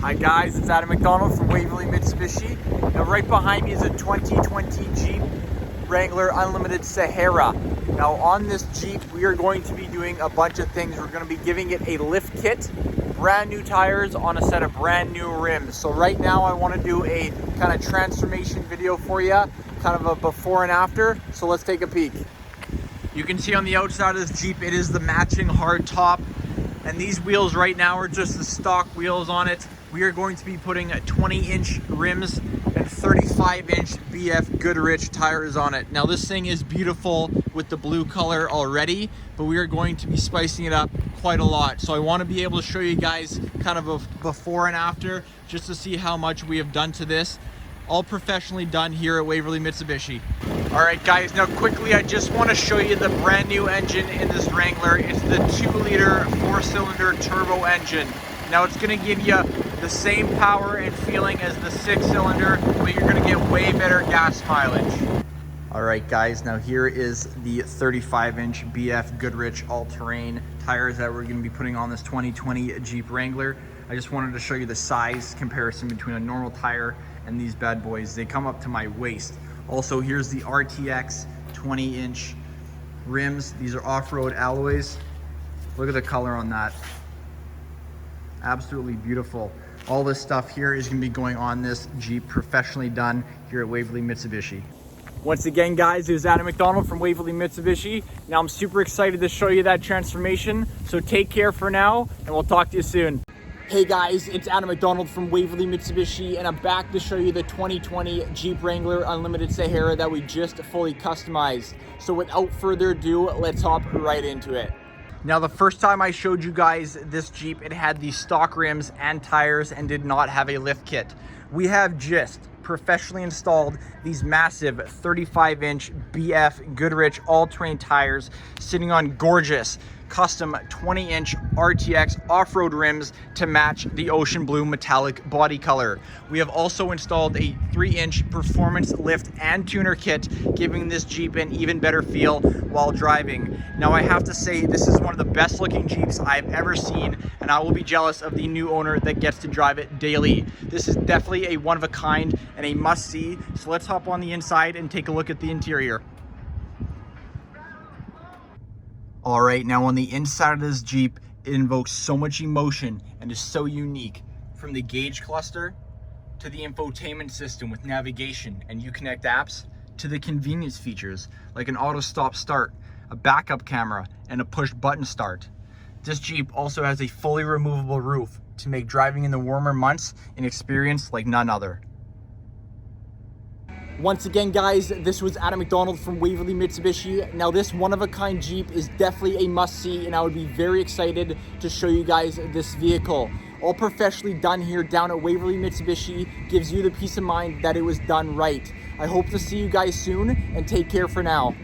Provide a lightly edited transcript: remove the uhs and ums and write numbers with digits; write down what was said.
Hi guys, it's Adam McDonald from Waverley, Mitsubishi. Now right behind me is a 2020 Jeep Wrangler Unlimited Sahara. Now on this Jeep, we are going to be doing a bunch of things. We're going to be giving it a lift kit, brand new tires on a set of brand new rims. So right now I want to do a kind of transformation video for you, kind of a before and after. So let's take a peek. You can see on the outside of this Jeep, it is the matching hard top. And these wheels right now are just the stock wheels on it. We are going to be putting 20-inch rims and 35-inch BF Goodrich tires on it. Now this thing is beautiful with the blue color already, but we are going to be spicing it up quite a lot. So I want to be able to show you guys kind of a before and after, just to see how much we have done to this. All professionally done here at Waverley Mitsubishi. All right guys, now quickly I just want to show you the brand new engine in this Wrangler. It's the 2-liter 4-cylinder turbo engine. Now it's going to give you the same power and feeling as the 6-cylinder, but you're going to get way better gas mileage. All right guys, now here is the 35-inch BF Goodrich all-terrain tires that we're going to be putting on this 2020 Jeep Wrangler. I just wanted to show you the size comparison between a normal tire and these bad boys. They come up to my waist. Also, here's the RTX 20-inch rims. These are off-road alloys. Look at the color on that. Absolutely beautiful. All this stuff here is going to be going on this Jeep, professionally done here at Waverley Mitsubishi. Once again guys, it was Adam McDonald from Waverley Mitsubishi. Now I'm super excited to show you that transformation. So take care for now, and we'll talk to you soon. Hey guys, it's Adam McDonald from Waverley Mitsubishi, and I'm back to show you the 2020 Jeep Wrangler Unlimited Sahara that we just fully customized. So without further ado, let's hop right into it. Now the first time I showed you guys this Jeep, it had the stock rims and tires and did not have a lift kit. We have just professionally installed these massive 35-inch BF Goodrich all-terrain tires sitting on gorgeous custom 20-inch RTX off-road rims to match the ocean blue metallic body color. We have also installed a 3-inch performance lift and tuner kit, giving this Jeep an even better feel while driving. Now I have to say, this is one of the best looking Jeeps I've ever seen, and I will be jealous of the new owner that gets to drive it daily. This is definitely a one of a kind and a must-see. So let's hop on the inside and take a look at the interior. All right, now on the inside of this Jeep, it invokes so much emotion and is so unique. From the gauge cluster to the infotainment system with navigation and Uconnect apps, to the convenience features like an auto stop start, a backup camera, and a push button start. This Jeep also has a fully removable roof to make driving in the warmer months an experience like none other. Once again guys, this was Adam McDonald from Waverley Mitsubishi. Now this one-of-a-kind Jeep is definitely a must-see, and I would be very excited to show you guys this vehicle. All professionally done here down at Waverley Mitsubishi, gives you the peace of mind that it was done right. I hope to see you guys soon, and take care for now.